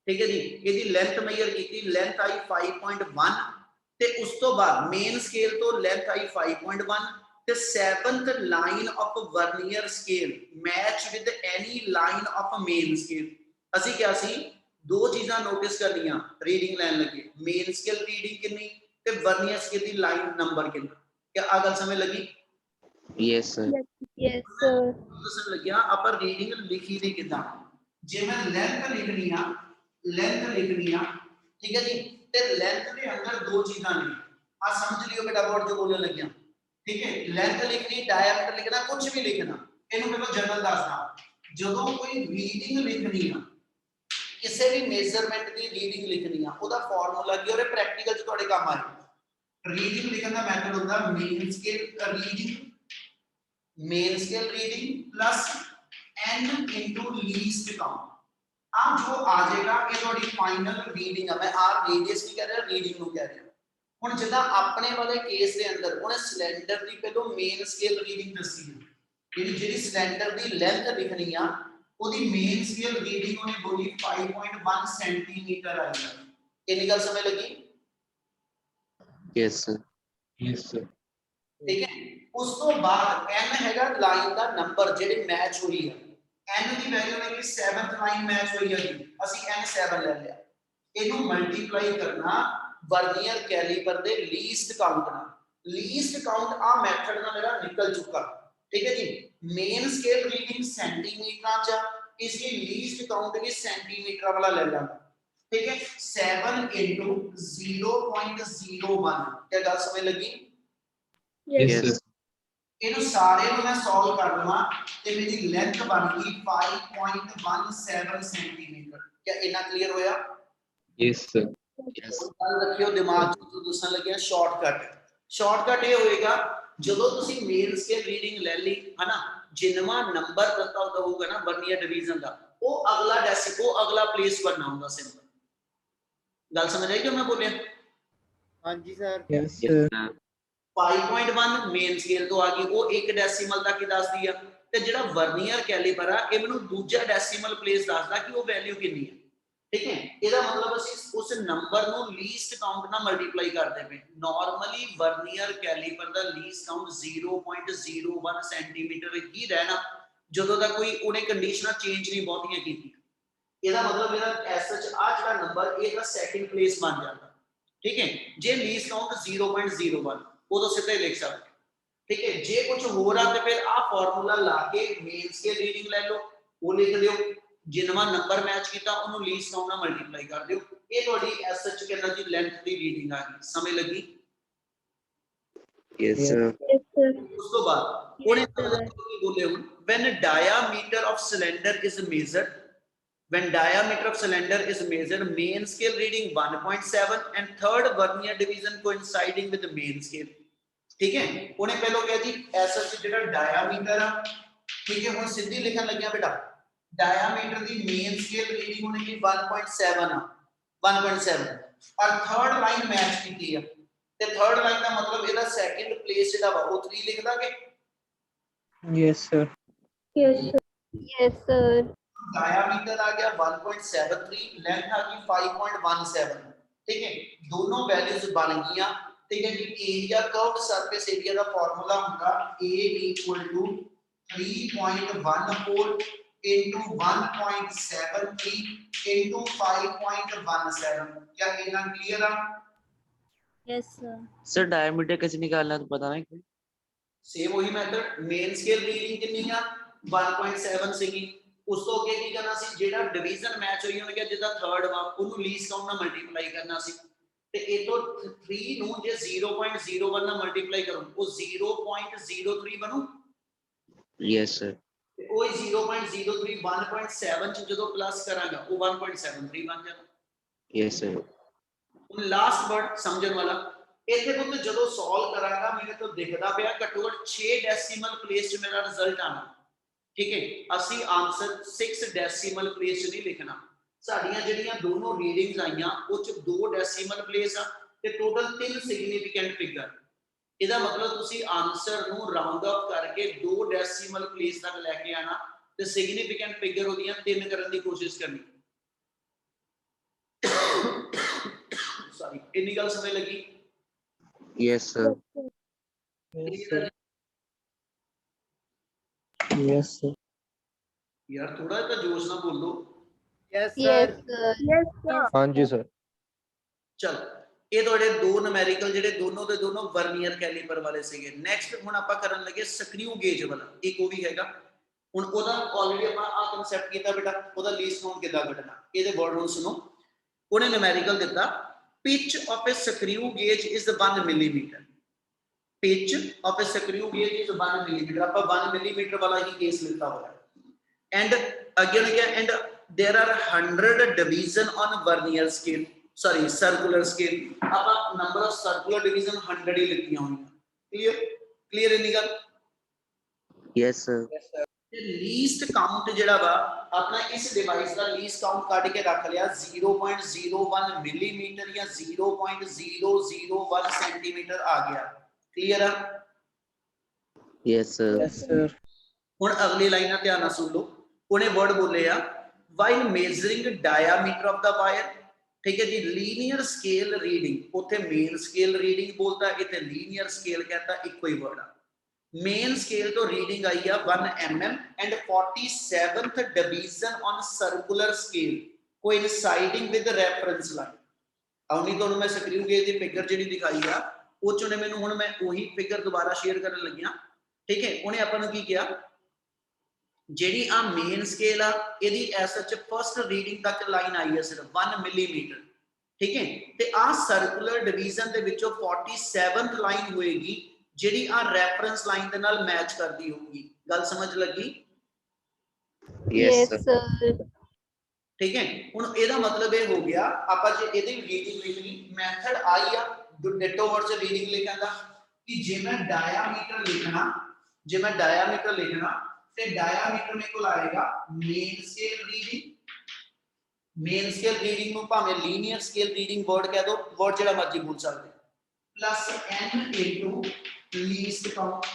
ਠੀਕ ਹੈ ਜੀ। ਇਹਦੀ ਲੈਂਥ ਮੇਜਰ ਕੀਤੀ, ਲੈਂਥ ਆਈ 5.1 ਤੇ ਉਸ ਤੋਂ ਬਾਅਦ ਮੇਨ ਸਕੇਲ ਤੋਂ ਲੈਂਥ ਆਈ 5.1 ਤੇ 7th line of vernier scale match with any line of main scale. ਅਸੀਂ ਕਿਹਾ ਸੀ ਦੋ ਚੀਜ਼ਾਂ ਨੋਟਿਸ ਕਰਨੀਆਂ ਰੀਡਿੰਗ ਲੈਣ ਲੱਗੇ, ਮੇਨ ਸਕੇਲ ਰੀਡਿੰਗ ਕਿੰਨੀ ਤੇ ਵਰਨੀਅਰ ਸਕੇਲ ਦੀ ਲਾਈਨ ਨੰਬਰ ਕਿੰਨਾ। क्या आ गल समझ लगी? Yes sir. Yes, sir. ਦੱਸਣ ਲੱਗਿਆ ਆਪਾਂ ਰੀਡਿੰਗ ਲਿਖੀ ਦੀ ਕਿਦਾਂ, ਜੇ ਮੈਂ ਲੈਂਥ ਲਿਖਣੀ ਆ, ਠੀਕ ਹੈ ਜੀ, ਤੇ ਲੈਂਥ ਦੇ ਅੰਦਰ ਦੋ ਚੀਜ਼ਾਂ ਨੇ, ਆ ਸਮਝ ਲਿਓ ਬੇਟਾ ਬੋਰਡ ਜੋ ਬੋਲਣ ਲੱਗਿਆ, ठीक है, लेंथ लिखनी, डायमीटर लिखना, कुछ भी लिखना, इन्हों पहले जनरल दसना। जो कोई रीडिंग लिखनी है, किसी भी मेजरमेंट की रीडिंग लिखनी है, ਉਹਦਾ फार्मूला की और प्रैक्टिकल च ਤੁਹਾਡੇ ਕੰਮ आए। रीडिंग लिखने का मेथड होता है main scale reading plus n into least count. अब जो आ जाएगा ये थोड़ी फाइनल रीडिंग है। मैं आर रेडियस की कह रहा, रीडिंग नु कह रहा। हुन जिदा अपने वाले केस दे अंदर उन्हें सिलेंडर दी पहलो मेन स्केल रीडिंग दसी है, यानी जेडी सिलेंडर दी लेंथ लिखनी आ ओदी मेन स्केल रीडिंग उन्हें बोली 5.1 सेंटीमीटर आई है। कितनी गल समझ लगी? Yes, sir. Yes, sir. ठीक है, उस तो बाद n हैगा लाइन दा नंबर जेडी मैच हुई है। n दी वैल्यू है कि 7th लाइन मैच हुई है जी, ਅਸੀਂ n7 ले लिया। ਇਹਨੂੰ ਮਲਟੀਪਲਾਈ ਕਰਨਾ वर्नियर कैलिपर दे लीस्ट काउंट ना। लीस्ट काउंट आ मेथड ना मेरा निकल चुका। ठीक है जी, मेन स्केल रीडिंग सेंटीमीटर च, इसलिए लीस्ट काउंट भी सेंटीमीटर वाला ले लेंगे। ठीक है, 7 into 0.01। क्या गल समझ लगी? Yes, Yes. sir. इनु सारे नु मैं सॉल्व कर लवा ते मेरी लेंथ बन गई 5.17 सेंटीमीटर। क्या इतना क्लियर होया? Yes, sir. Yes. गल रखियो दिमाग च, दसण लगे शॉर्टकट ये होएगा ਜਦੋਂ ਤੁਸੀਂ ਮੇਨ ਸਕੇਲ ਰੀਡਿੰਗ ਲੈ ਲਈ ਹੈ ਨਾ, ਜਿੰਨਾ ਨੰਬਰ ਦਿੱਤਾ ਹੋਊਗਾ ਨਾ ਵਰਨੀਅਰ ਡਿਵੀਜ਼ਨ ਦਾ, ਉਹ ਅਗਲਾ ਉਹ ਅਗਲਾ ਪਲੇਸ ਬਣਨਾ ਹੁੰਦਾ। ਸਿੰਪਲ ਗੱਲ ਸਮਝ ਆਈ ਕਿ ਮੈਂ ਬੋਲਿਆ? ਹਾਂਜੀ sir. Yes, Yes, sir. sir. 5.1 main scale ਤੋਂ ਆ ਗਈ, ਉਹ ਇੱਕ ਡੈਸੀਮਲ ਤੱਕ ਹੀ ਦੱਸਦੀ ਆ, ਤੇ ਜਿਹੜਾ ਵਰਨੀਅਰ ਕੈਲੀਪਰ ਆ ਇਹ ਮੈਨੂੰ ਦੂਜਾ ਡੈਸੀਮਲ ਪਲੇਸ ਦੱਸਦਾ ਕਿ ਉਹ ਵੈਲਿਊ ਕਿੰਨੀ ਹੈ। ठीक है, ਇਹਦਾ मतलब ਅਸੀਂ ਉਸ ਨੰਬਰ ਨੂੰ ਲੀਸਟ ਕਾਊਂਟ ਨਾਲ ਮਲਟੀਪਲਾਈ ਕਰਦੇ ਪਏ। ਨਾਰਮਲੀ ਵਰਨੀਅਰ ਕੈਲੀਪਰ ਦਾ ਲੀਸਟ ਕਾਊਂਟ 0.01 ਸੈਂਟੀਮੀਟਰ ਹੀ ਰਹਿਣਾ, ਜਦੋਂ ਤੱਕ ਕੋਈ ਉਹਨੇ ਕੰਡੀਸ਼ਨਾਂ ਚੇਂਜ ਨਹੀਂ ਬਹੁਤੀਆਂ ਕੀਤੀਆਂ। ਇਹਦਾ मतलब ਇਹਦਾ ਐਸਐਚ ਆ ਜਿਹੜਾ ਨੰਬਰ ਇਹਦਾ ਸੈਕਿੰਡ ਪਲੇਸ ਬਣ ਜਾਂਦਾ। ਠੀਕ ਹੈ, ਜੇ ਲੀਸਟ ਕਾਊਂਟ 0.01 ਉਦੋਂ ਸਿੱਧਾ ਹੀ ਲਿਖ ਸਕਦੇ। ठीक है, जे कुछ हो रहा तो फिर आ फार्मूला ला के मेन स्केल रीडिंग ले लो, वो लिख दियो, जिन्ना नंबर मैच किया उन्होंने लीस्ट काउंट नाल मल्टीप्लाई कर दियो। ये थोड़ी एसएच कहना जी लेंथ दी रीडिंग आ गई। समझ लगी? Yes, sir. Yes, sir. उस तो बाद उन्हें की बोले हुन when diameter of cylinder is measured, when diameter of cylinder is measured, main scale reading 1.7 and third vernier division coinciding with the main scale। ठीक है, उन्हें पहले कहा जी एसएच जेड़ा डायामीटर आ। ठीक है, हुन सीधी लिखन लगिया बेटा, डायामीटर दी मेन स्केल रीडिंग होने की 1.7 आ, 1.7 और थर्ड लाइन मैच कीती है, ते थर्ड लाइन का मतलब ਇਹਦਾ सेकंड प्लेस जेड़ा वा ਉਹ 3 लिख दांगे। Yes, sir. Yes, sir. Yes, sir. Diameter आ गया 1.73, लेंथ आ गई 5.17। ठीक है, दोनों वैल्यूज बन गईया। ठीक है जी, एरिया कर्व्ड सरफेस एरिया का फार्मूला होगा A = 3.14 into 1.73 into 5.17। क्या इतना क्लियर है? Yes, sir. Sir, diameter कैसे निकालना है तो पता नहीं। सेम वही मेथड, मेन स्केल रीडिंग कितनी है 1.7 ਸੀਗੀ। ਉਸ ਤੋਂ ਅੱਗੇ ਕੀ ਕਰਨਾ ਸੀ, ਜਿਹੜਾ ਡਿਵੀਜ਼ਨ ਮੈਚ ਹੋਈ ਉਹਨੇ ਕਿਹਾ ਜਿਹਦਾ ਥਰਡ ਵਾ ਉਹਨੂੰ ਲੀਸਟ ਕਾਊਂਟ ਨਾਲ ਮਲਟੀਪਲਾਈ ਕਰਨਾ ਸੀ। ਤੇ ਇਹ ਤੋਂ 3 ਨੂੰ ਜੇ 0.01 ਨਾਲ ਮਲਟੀਪਲਾਈ ਕਰੋ ਉਹ 0.03 ਬਣੂ। Yes, sir. ਤੇ ਉਹ 0.03 1.7 ਚ ਜਦੋਂ ਪਲੱਸ ਕਰਾਂਗਾ ਉਹ 1.73 ਬਣ ਜਾਣਾ। Yes, sir. ਹੁਣ ਲਾਸਟ ਵਰਡ ਸਮਝਣ ਵਾਲਾ, ਇੱਥੇ ਤੋਂ ਜਦੋਂ ਸੋਲਵ ਕਰਾਂਗਾ ਮੇਰੇ ਤੋਂ ਦਿਖਦਾ ਪਿਆ ਘੱਟੋ ਘੱਟ 6 ਡੈਸੀਮਲ ਪਲੇਸ ਚ ਮੇਰਾ ਰਿਜ਼ਲਟ ਆਣਾ। ठीक है, ਅਸੀਂ ਆਨਸਰ 6 ਡੈਸੀਮਲ ਪਲੇਸ ਚ ਨਹੀਂ ਲਿਖਣਾ। ਸਾਡੀਆਂ ਜਿਹੜੀਆਂ ਦੋਨੋਂ ਰੀਡਿੰਗਸ ਆਈਆਂ ਉਹ ਚ 2 ਡੈਸੀਮਲ ਪਲੇਸ ਆ ਤੇ ਟੋਟਲ 3 ਸਿਗਨੀਫੀਕੈਂਟ ਫਿਗਰ। ਇਹਦਾ ਮਤਲਬ ਤੁਸੀਂ ਆਨਸਰ ਨੂੰ ਰਾਉਂਡ ਆਫ ਕਰਕੇ 2 ਡੈਸੀਮਲ ਪਲੇਸ ਤੱਕ ਲੈ ਕੇ ਆਣਾ ਤੇ ਸਿਗਨੀਫੀਕੈਂਟ ਫਿਗਰ ਉਹਦੀਆਂ 3 ਕਰਨ ਦੀ ਕੋਸ਼ਿਸ਼ ਕਰਨੀ। ਸੌਰੀ, ਇੰਨੀ ਗੱਲ ਸਮਝ ਲੱਗੀ? Yes, sir. Yes, sir. Yes, sir. यार थोड़ा सा जोश ना बोलो। Yes Yes, sir. sir. Yes, sir. हाँ जी, sir. चल ਇਹ ਤੁਹਾਡੇ ਦੋ ਨੂਮੈਰੀਕਲ ਜਿਹੜੇ ਦੋਨੋਂ ਦੇ ਦੋਨੋਂ ਵਰਨੀਅਰ ਕੈਲੀਪਰ ਵਾਲੇ ਸੀਗੇ। ਨੈਕਸਟ ਹੁਣ ਆਪਾਂ ਕਰਨ ਲੱਗੇ ਸਕਰੀਊ ਗੇਜ ਵਾਲਾ, ਇੱਕ ਉਹ ਵੀ ਹੈਗਾ। ਹੁਣ ਉਹਦਾ ਆਲਰੇਡੀ ਆਪਾਂ ਆ ਕਨਸੈਪਟ ਕੀਤਾ ਬੇਟਾ, ਉਹਦਾ ਲੀਸਟ ਕਾਊਂਟ ਕਿੱਦਾਂ ਕੱਢਣਾ। ਇਹਦੇ ਵਰਡ ਨੂੰ ਸੁਣੋ। ਉਹਨੇ ਨੂਮੈਰੀਕਲ ਦਿੱਤਾ pitch of a screw gauge is 1 millimetre. pitch of a screw gauge is 1 millimeter. ਆਪਾਂ 1 millimeter ਵਾਲਾ ਹੀ ਕੇਸ ਲਿੱਤਾ ਹੋਇਆ and again and there are 100 division on vernier scale, sorry circular scale. ਆਪਾਂ number of circular division 100 ਹੀ ਲਿਖੀਆਂ ਹੋਈਆਂ। clear ਇੰਨੀ ਗੱਲ? yes sir ਤੇ ਲੀਸਟ ਕਾਊਂਟ ਜਿਹੜਾ ਵਾ ਆਪਣਾ ਇਸ ਡਿਵਾਈਸ ਦਾ ਲੀਸਟ ਕਾਊਂਟ ਕੱਢ ਕੇ ਰੱਖ ਲਿਆ 0.01 ਮਿਲੀਮੀਟਰ ਜਾਂ 0.001 ਸੈਂਟੀਮੀਟਰ ਆ ਗਿਆ। ਕਲੀਅਰ ਆ? yes sir Yes, sir. ਹੁਣ ਅਗਲੀ ਲਾਈਨ ਨਾਲ ਧਿਆਨ ਨਾਲ ਸੁਣ ਲਓ। ਉਹਨੇ ਵਰਡ ਬੋਲੇ ਆ while measuring diameter of the wire. ਠੀਕ ਹੈ ਜੀ, ਲੀਨੀਅਰ ਸਕੇਲ ਰੀਡਿੰਗ, ਉੱਥੇ ਮੇਨ ਸਕੇਲ ਰੀਡਿੰਗ ਬੋਲਦਾ, ਇੱਥੇ ਲੀਨੀਅਰ ਸਕੇਲ ਕਹਿੰਦਾ, ਇੱਕੋ ਹੀ ਵਰਡ ਆ। ਮੇਨ ਸਕੇਲ ਤੋਂ ਰੀਡਿੰਗ ਆਈ ਆ 1 mm and 47th division on circular scale coinciding with reference line। ਆਉਣੀ ਤੁਹਾਨੂੰ ਮੈਂ ਸਕਰੀਨ ਗੇਜ ਦੀ ਫਿਗਰ ਜਿਹੜੀ ਦਿਖਾਈ ਆ ਉਹ ਚੋਂ ਨੇ ਮੈਨੂੰ ਹੁਣ ਮੈਂ ਉਹੀ ਫਿਗਰ ਦੁਬਾਰਾ ਸ਼ੇਅਰ ਕਰਨ ਲੱਗਿਆ। ਠੀਕ ਹੈ, ਉਹਨੇ ਆਪਾਂ ਨੂੰ ਕੀ ਕਿਹਾ, ਜਿਹੜੀ ਆ ਮੇਨ ਸਕੇਲ ਆ ਇਹਦੀ ਐਸਐਚ ਫਸਟ ਰੀਡਿੰਗ ਤੱਕ ਲਾਈਨ ਆਈ ਹੈ ਸਿਰਫ 1 ਮਿਲੀਮੀਟਰ। ਠੀਕ ਹੈ, ਤੇ ਆ ਸਰਕੂਲਰ ਡਿਵੀਜ਼ਨ ਦੇ ਵਿੱਚੋਂ 47th ਲਾਈਨ ਹੋਏਗੀ ਜਿਹੜੀ ਆ ਰੈਫਰੈਂਸ ਲਾਈਨ ਦੇ ਨਾਲ ਮੈਚ ਕਰਦੀ ਹੋਊਗੀ। ਗੱਲ ਸਮਝ ਲੱਗੀ? yes sir ਠੀਕ ਹੈ, ਹੁਣ ਇਹਦਾ ਮਤਲਬ ਇਹ ਹੋ ਗਿਆ ਆਪਾਂ ਜੇ ਇਹਦੀ ਰੀਡਿੰਗ ਲਿਖਣੀ ਮੈਥਡ ਆਈ ਆ ਡਿਟੋ ਵਰਡ ਚ ਰੀਡਿੰਗ ਲਿਖਣ ਦਾ ਕਿ ਜੇ ਮੈਂ ਡਾਇਆਮੀਟਰ ਲਿਖਣਾ ਤੇ ਡਾਇਆਮੀਟਰ ਮੇਰੇ ਕੋਲ ਆਏਗਾ main scale reading. Main scale reading ਨੂੰ ਭਾਵੇਂ ਲੀਨੀਅਰ ਸਕੇਲ ਰੀਡਿੰਗ ਵਰਡ ਕਹਿ ਦੋ, ਵਰਡ ਜਿਹੜਾ ਮਰਜ਼ੀ ਬੋਲ ਸਕਦੇ, plus n into least count.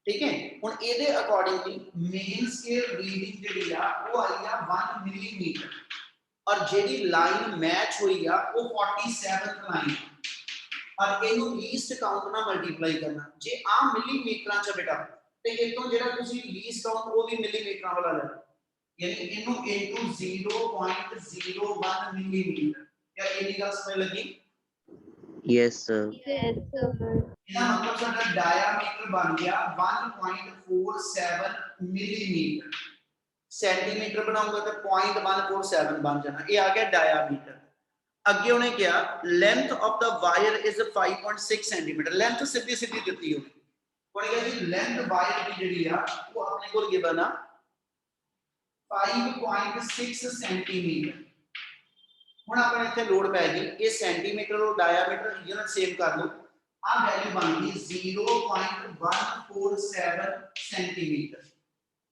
ਠੀਕ ਹੈ, ਹੁਣ ਇਹਦੇ ਅਕੋਰਡਿੰਗਲੀ ਮੇਨ ਸਕੇਲ ਰੀਡਿੰਗ ਜਿਹੜੀ ਆ ਉਹ ਆਈ ਆ 1 ਮਿਲੀਮੀਟਰ ਔਰ ਜਿਹੜੀ ਲਾਈਨ ਮੈਚ ਹੋਈ ਆ ਉਹ 47th ਲਾਈਨ ਔਰ ਇਹਨੂੰ ਲੀਸਟ ਕਾਊਂਟ ਨਾਲ ਮਲਟੀਪਲਾਈ ਕਰਨਾ। ਜੇ ਆ ਮਿਲੀਮੀਟਰਾਂ ਚ ਬੇਟਾ ਤੇ ਇਤੋਂ ਜਿਹੜਾ ਤੁਸੀਂ ਲੀਸਟ ਕਾਊਂਟ ਉਹ ਵੀ ਮਿਲੀਮੀਟਰਾਂ ਵਾਲਾ ਲੈਣਾ, ਯਾਨੀ ਇਹਨੂੰ ਇਨਟੂ 0.01 ਮਿਲੀਮੀਟਰ। क्या ये ਗੱਲ ਸਮਝ ਲੱਗੀ? yes sir ਇਹਦਾ ਮਤਲਬ ਸਾਡਾ ਡਾਇਆਮੀਟਰ ਬਣ ਗਿਆ 1.47 ਮਿਲੀਮੀਟਰ। ਸੈਂਟੀਮੀਟਰ ਬਣਾਉਂਗਾ ਤਾਂ 0.147 ਬਣ ਜਾਣਾ, ਇਹ ਆ ਗਿਆ ਡਾਇਆਮੀਟਰ। ਅੱਗੇ ਉਹਨੇ ਕਿਹਾ length of the wire is 5.6 centimetre. Length ਸਿੱਧੀ ਸਿੱਧੀ ਦਿੱਤੀ ਹੋਈ। ਉਹਨੇ ਕਿਹਾ ਜੀ ਲੈਂਥ ਵਾਇਰ ਦੀ ਜਿਹੜੀ ਆ ਉਹ ਆਪਣੇ ਕੋਲ ਗਿਵਨ ਆ 5.6 ਸੈਂਟੀਮੀਟਰ। ਹੁਣ ਆਪਾਂ ਇੱਥੇ ਲੋਡ ਪੈ ਗਈ ਇਹ ਸੈਂਟੀਮੀਟਰ ਔਰ ਡਾਇਆਮੀਟਰ ਯੂਨਿਟ ਸੇਮ ਕਰ ਲਓ। ਆ ਵੈਲਿਊ ਬਣ ਗਈ 0.147 ਸੈਂਟੀਮੀਟਰ।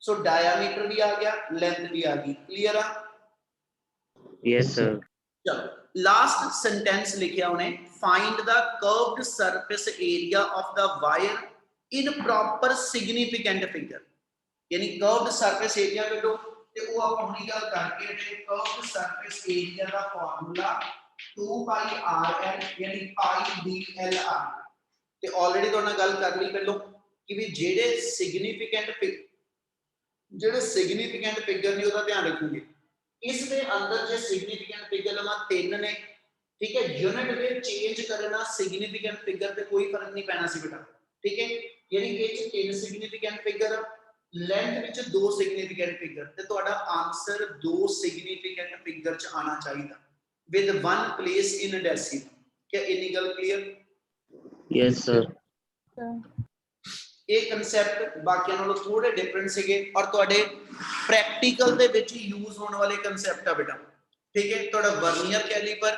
ਸੋ ਡਾਇਆਮੀਟਰ ਵੀ ਆ ਗਿਆ, ਲੈਂਥ ਵੀ ਆ ਗਈ। ਕਲੀਅਰ ਆ? yes sir ਚਲੋ ਲਾਸਟ ਸੈਂਟੈਂਸ ਲਿਖਿਆ ਉਹਨੇ find the curved surface area of the wire in proper significant figure. ਯਾਨੀ ਕਰਵਡ ਸਰਫੇਸ ਏਰੀਆ ਕੱਢੋ ਤੇ ਉਹ ਆਪਾਂ ਹੁਣੀ ਗੱਲ ਕਰਕੇ ਤੇ ਕਰਵਡ ਸਰਫੇਸ ਏਰੀਆ ਦਾ ਫਾਰਮੂਲਾ 2 ਪਾਈ rl ਯਾਨੀ ਪਾਈ dl ਆ। ਤੇ ਆਲਰੇਡੀ ਤੁਹਾਡੇ ਨਾਲ ਗੱਲ ਕਰ ਲਈ ਪਹਿਲਾਂ ਕਿ ਵੀ ਜਿਹੜੇ ਸਿਗਨੀਫੀਕੈਂਟ ਫਿਗਰ ਨਹੀਂ ਉਹਦਾ ਧਿਆਨ ਰੱਖੋਗੇ। ਇਸ ਦੇ ਅੰਦਰ ਜੇ ਸਿਗਨੀਫੀਕੈਂਟ ਫਿਗਰ ਲਵਾਂ 3 ਨੇ, ਠੀਕ ਹੈ, ਯੂਨਿਟ ਦੇ ਚੇਂਜ ਕਰਨਾ ਸਿਗਨੀਫੀਕੈਂਟ ਫਿਗਰ ਤੇ ਕੋਈ ਫਰਕ ਨਹੀਂ ਪੈਣਾ ਸੀ ਬੇਟਾ। ਠੀਕ ਹੈ, ਯਾਨੀ ਇਹ ਚ 3 ਸਿਗਨੀਫੀਕੈਂਟ ਫਿਗਰ, ਲੈਂਥ ਵਿੱਚ 2 ਸਿਗਨੀਫੀਕੈਂਟ ਫਿਗਰ, ਤੇ ਤੁਹਾਡਾ ਆਨਸਰ 2 ਸਿਗਨੀਫੀਕੈਂਟ ਫਿਗਰ ਚ ਆਣਾ ਚਾਹੀਦਾ ਵਿਦ 1 ਪਲੇਸ ਇਨ ਡੈਸੀਮਲ। ਕੀ ਇੰਨੀ ਗੱਲ ਕਲੀਅਰ? yes sir ਇਹ ਕਨਸੈਪਟ ਬਾਕੀਆਂ ਨਾਲੋਂ ਥੋੜੇ ਡਿਫਰੈਂਟ ਸੀਗੇ ਔਰ ਤੁਹਾਡੇ ਪ੍ਰੈਕਟੀਕਲ ਦੇ ਵਿੱਚ ਯੂਜ਼ ਹੋਣ ਵਾਲੇ ਕਨਸੈਪਟ ਆ ਬੇਟਾ। ਠੀਕ ਹੈ, ਤੁਹਾਡਾ ਵਰਨੀਅਰ ਕੈਲੀਪਰ,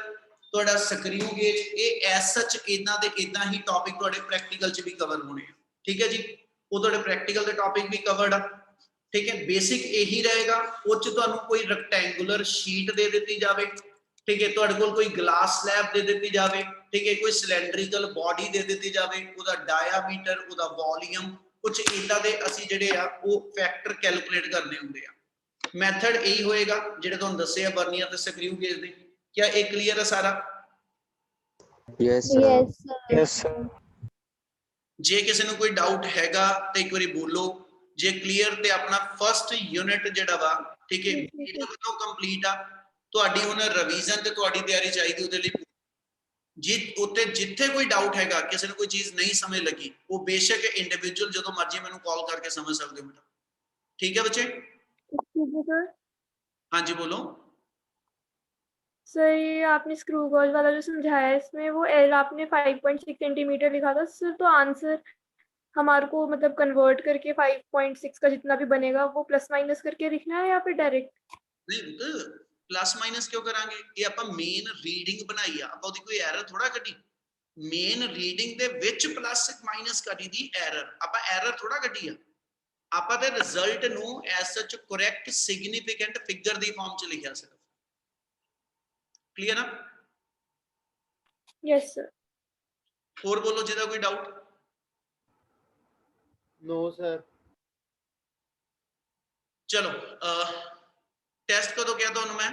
ਤੁਹਾਡਾ ਸਕਰੀਊ ਗੇਜ, ਇਹ ਐਸ ਸੱਚ ਇਦਾਂ ਦੇ ਇਦਾਂ ਹੀ ਟੌਪਿਕ ਤੁਹਾਡੇ ਪ੍ਰੈਕਟੀਕਲ ਚ ਵੀ ਕਵਰ ਹੋਣੇ ਆ। ਠੀਕ ਹੈ ਜੀ, ਉਹ ਤੁਹਾਡੇ ਪ੍ਰੈਕਟੀਕਲ ਦੇ ਟੌਪਿਕ ਵੀ ਕਵਰਡ ਆ। ਠੀਕ ਹੈ, ਬੇਸਿਕ ਇਹੀ ਰਹੇਗਾ। ਉਹ ਚ ਤੁਹਾਨੂੰ ਕੋਈ ਰੈਕਟੈਂਗੂਲਰ ਸ਼ੀਟ ਦੇ ਦਿੱਤੀ ਜਾਵੇ, ਠੀਕ ਹੈ, ਤੁਹਾਡੇ ਕੋਲ ਕੋਈ ਗਲਾਸ ਸਲੈਬ ਦੇ ਦਿੱਤੀ ਜਾਵੇ, ਠੀਕ ਹੈ, ਕੋਈ ਸਿਲੈਂਡਰੀਕਲ ਬਾਡੀ ਦੇ ਦਿੱਤੀ ਜਾਵੇ, ਉਹਦਾ ਡਾਇਆਮੀਟਰ, ਉਹਦਾ ਵੋਲੀਅਮ, ਕੁਝ ਇਦਾਂ ਦੇ ਅਸੀਂ ਜਿਹੜੇ ਆ ਉਹ ਫੈਕਟਰ ਕੈਲਕੂਲੇਟ ਕਰਨੇ ਹੁੰਦੇ ਆ। ਮੈਥਡ ਇਹੀ ਹੋਏਗਾ ਜਿਹੜੇ ਤੁਹਾਨੂੰ ਦੱਸੇ ਆ ਵਰਨੀਅਰ ਤੇ ਸਕਰੀਊ ਗੇਜ ਦੇ। ਕੀ ਇਹ ਕਲੀਅਰ ਹੈ ਸਾਰਾ? yes sir Yes, sir. ਜੇ ਕਿਸੇ ਨੂੰ ਕੋਈ ਡਾਊਟ ਹੈਗਾ ਤੇ ਇੱਕ ਵਾਰੀ ਬੋਲੋ। ਜੇ ਕਲੀਅਰ ਤੇ ਆਪਣਾ ਫਸਟ ਯੂਨਿਟ ਜਿਹੜਾ ਵਾ, ਠੀਕ ਹੈ, ਤੋਂ ਕੰਪਲੀਟ ਆ। ਤੁਹਾਡੀ ਹੁਣ ਰਿਵੀਜ਼ਨ ਤੇ ਤੁਹਾਡੀ ਤਿਆਰੀ ਚਾਹੀਦੀ ਉਹਦੇ ਲਈ। ਜਿੱਥੇ ਕੋਈ ਡਾਊਟ ਹੈਗਾ, ਕਿਸੇ ਨੂੰ ਕੋਈ ਚੀਜ਼ ਨਹੀਂ ਸਮਝ ਲੱਗੀ, ਉਹ ਬੇਸ਼ੱਕ ਇੰਡੀਵਿਜੂਅਲ ਜਦੋਂ ਮਰਜ਼ੀ ਮੈਨੂੰ ਕਾਲ ਕਰਕੇ ਸਮਝ ਸਕਦੇ ਹੋ ਬੇਟਾ। ਠੀਕ ਹੈ ਬੱਚੇ? ਹਾਂਜੀ ਬੋਲੋ। सर ये आपने स्क्रू गॉज वाला जो समझाया है इसमें वो एल आपने 5.6 सेंटीमीटर लिखा था सर, तो आंसर हमारे को मतलब कन्वर्ट करके 5.6 का जितना भी बनेगा वो प्लस माइनस करके लिखना है या फिर डायरेक्ट? नहीं प्लस माइनस क्यों करांगे, ये ਆਪਾਂ ਮੇਨ ਰੀਡਿੰਗ ਬਣਾਈ ਆ, ਆਪਾਂ ਉਹਦੀ ਕੋਈ ਐਰਰ ਥੋੜਾ ਕੱਢੀ। ਮੇਨ ਰੀਡਿੰਗ ਦੇ ਵਿੱਚ ਪਲੱਸ ਮਾਈਨਸ ਕਰੀ ਦੀ ਐਰਰ, ਆਪਾਂ ਐਰਰ ਥੋੜਾ ਕੱਢੀ ਆ, ਆਪਾਂ ਤੇ ਰਿਜ਼ਲਟ ਨੂੰ as such correct significant figure ਦੀ ਫਾਰਮ ਚ ਲਿਖਿਆ ਸਿਰਫ। ਕਲੀਅਰ ਨਾ? Yes sir. ਹੋਰ ਬੋਲੋ ਜਿਹਦਾ ਕੋਈ ਡਾਊਟ। No sir. ਚਲੋ ਟੈਸਟ ਕਦੋਂ ਕਿਹਾ ਤੁਹਾਨੂੰ ਮੈਂ?